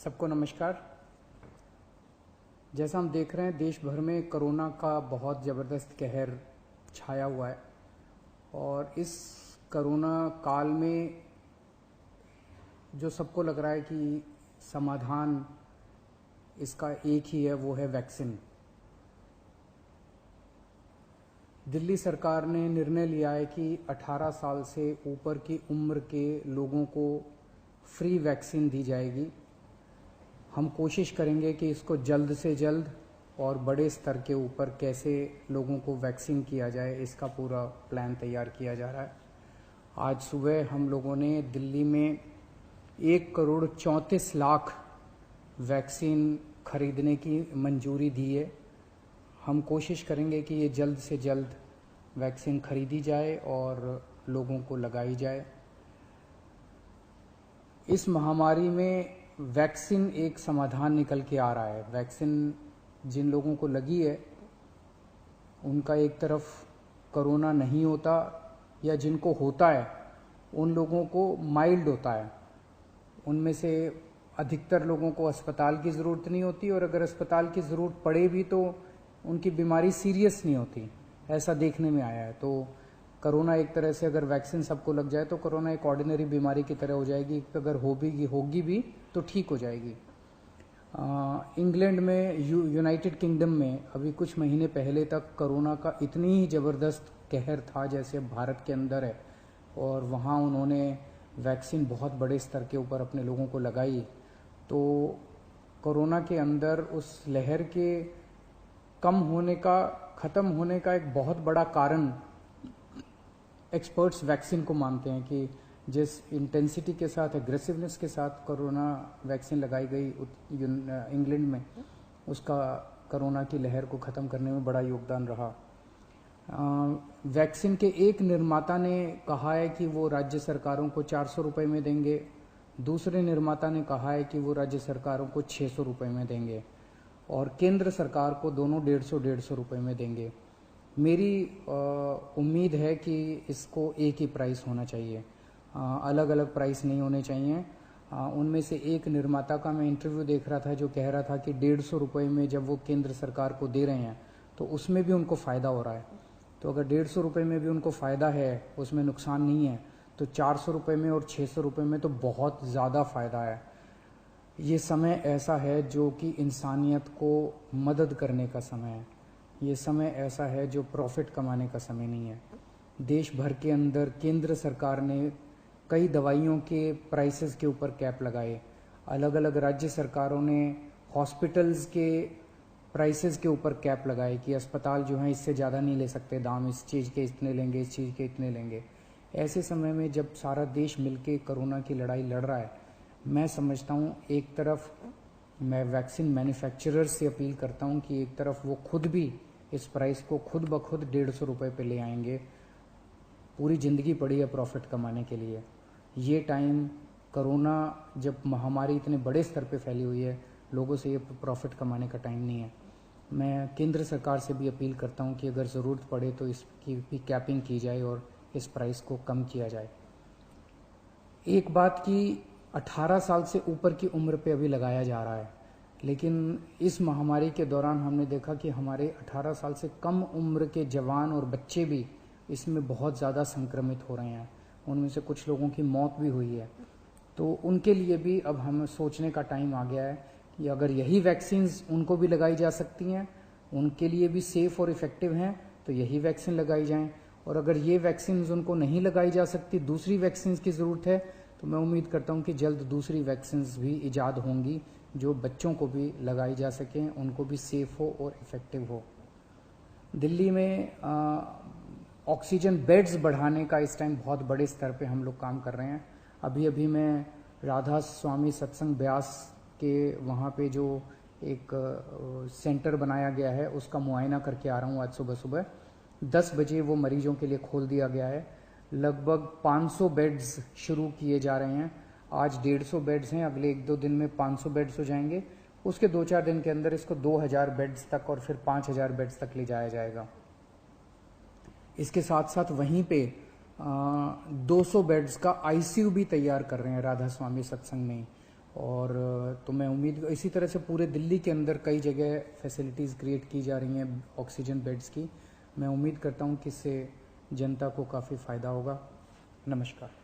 सबको नमस्कार। जैसा हम देख रहे हैं देश भर में कोरोना का बहुत ज़बरदस्त कहर छाया हुआ है और इस कोरोना काल में जो सबको लग रहा है कि समाधान इसका एक ही है, वो है वैक्सीन। दिल्ली सरकार ने निर्णय लिया है कि 18 साल से ऊपर की उम्र के लोगों को फ्री वैक्सीन दी जाएगी। हम कोशिश करेंगे कि इसको जल्द से जल्द और बड़े स्तर के ऊपर कैसे लोगों को वैक्सीन किया जाए, इसका पूरा प्लान तैयार किया जा रहा है। आज सुबह हम लोगों ने दिल्ली में 1,34,00,000 वैक्सीन खरीदने की मंजूरी दी है। हम कोशिश करेंगे कि ये जल्द से जल्द वैक्सीन खरीदी जाए और लोगों को लगाई जाए। इस महामारी में वैक्सीन एक समाधान निकल के आ रहा है। वैक्सीन जिन लोगों को लगी है उनका एक तरफ कोरोना नहीं होता, या जिनको होता है उन लोगों को माइल्ड होता है। उनमें से अधिकतर लोगों को अस्पताल की ज़रूरत नहीं होती, और अगर अस्पताल की ज़रूरत पड़े भी तो उनकी बीमारी सीरियस नहीं होती, ऐसा देखने में आया है। तो कोरोना एक तरह से अगर वैक्सीन सबको लग जाए तो कोरोना एक ऑर्डिनरी बीमारी की तरह हो जाएगी। अगर होगी भी तो ठीक हो जाएगी। इंग्लैंड में, यूनाइटेड किंगडम में अभी कुछ महीने पहले तक कोरोना का इतनी ही ज़बरदस्त कहर था जैसे भारत के अंदर है, और वहाँ उन्होंने वैक्सीन बहुत बड़े स्तर के ऊपर अपने लोगों को लगाई। तो कोरोना के अंदर उस लहर के कम होने का, ख़त्म होने का एक बहुत बड़ा कारण एक्सपर्ट्स वैक्सीन को मानते हैं कि जिस इंटेंसिटी के साथ, एग्रेसिवनेस के साथ कोरोना वैक्सीन लगाई गई इंग्लैंड में, उसका कोरोना की लहर को ख़त्म करने में बड़ा योगदान रहा। वैक्सीन के एक निर्माता ने कहा है कि वो राज्य सरकारों को 400 रुपये में देंगे, दूसरे निर्माता ने कहा है कि वो राज्य सरकारों को 600 रुपये में देंगे, और केंद्र सरकार को दोनों 150 रुपये में देंगे। मेरी उम्मीद है कि इसको एक ही प्राइस होना चाहिए, अलग अलग प्राइस नहीं होने चाहिए। उनमें से एक निर्माता का मैं इंटरव्यू देख रहा था जो कह रहा था कि 150 रुपये में जब वो केंद्र सरकार को दे रहे हैं तो उसमें भी उनको फ़ायदा हो रहा है। तो अगर 150 रुपये में भी उनको फ़ायदा है, उसमें नुकसान नहीं है, तो 400 रुपये में और 600 रुपये में तो बहुत ज़्यादा फ़ायदा है। ये समय ऐसा है जो कि इंसानियत को मदद करने का समय है। ये समय ऐसा है जो प्रॉफिट कमाने का समय नहीं है। देश भर के अंदर केंद्र सरकार ने कई दवाइयों के प्राइसेस के ऊपर कैप लगाए। अलग अलग राज्य सरकारों ने हॉस्पिटल्स के प्राइसेस के ऊपर कैप लगाए कि अस्पताल जो हैं इससे ज़्यादा नहीं ले सकते दाम, इस चीज़ के इतने लेंगे, इस चीज़ के इतने लेंगे। ऐसे समय में जब सारा देश मिलके कोरोना की लड़ाई लड़ रहा है, मैं समझता हूँ एक तरफ मैं वैक्सीन मैन्युफैक्चरर्स से अपील करता हूँ कि एक तरफ वो खुद भी इस प्राइस को खुद ब खुद 150 रुपये पे ले आएंगे। पूरी ज़िंदगी पड़ी है प्रॉफिट कमाने के लिए। ये टाइम, कोरोना जब महामारी इतने बड़े स्तर पे फैली हुई है, लोगों से ये प्रॉफिट कमाने का टाइम नहीं है। मैं केंद्र सरकार से भी अपील करता हूँ कि अगर ज़रूरत पड़े तो इसकी भी कैपिंग की जाए और इस प्राइस को कम किया जाए। एक बात कि 18 साल से ऊपर की उम्र पे अभी लगाया जा रहा है, लेकिन इस महामारी के दौरान हमने देखा कि हमारे 18 साल से कम उम्र के जवान और बच्चे भी इसमें बहुत ज़्यादा संक्रमित हो रहे हैं। उनमें से कुछ लोगों की मौत भी हुई है। तो उनके लिए भी अब हमें सोचने का टाइम आ गया है कि अगर यही वैक्सीन्स उनको भी लगाई जा सकती हैं, उनके लिए भी सेफ़ और इफ़ेक्टिव हैं, तो यही वैक्सीन लगाई जाएं। और अगर ये वैक्सीन्स उनको नहीं लगाई जा सकती, दूसरी वैक्सीन्स की ज़रूरत है, तो मैं उम्मीद करता हूँ कि जल्द दूसरी वैक्सीन्स भी ईजाद होंगी जो बच्चों को भी लगाई जा सकें, उनको भी सेफ़ हो और इफ़ेक्टिव हो। दिल्ली में ऑक्सीजन बेड्स बढ़ाने का इस टाइम बहुत बड़े स्तर पे हम लोग काम कर रहे हैं। अभी अभी मैं राधा स्वामी सत्संग ब्यास के वहाँ पे जो एक सेंटर बनाया गया है उसका मुआयना करके आ रहा हूँ। आज सुबह सुबह 10 बजे वो मरीजों के लिए खोल दिया गया है। लगभग 500 बेड्स शुरू किए जा रहे हैं। आज 150 बेड्स हैं, अगले 1-2 दिन में 500 बेड्स हो जाएंगे। उसके 2-4 दिन के अंदर इसको 2000 बेड्स तक और फिर 5000 बेड्स तक ले जाया जाएगा। इसके साथ साथ वहीं पे 200 बेड्स का आईसीयू भी तैयार कर रहे हैं राधा स्वामी सत्संग में। और तो मैं उम्मीद इसी तरह से पूरे दिल्ली के अंदर कई जगह फैसिलिटीज़ क्रिएट की जा रही हैं ऑक्सीजन बेड्स की। मैं उम्मीद करता हूं कि इससे जनता को काफ़ी फ़ायदा होगा। नमस्कार।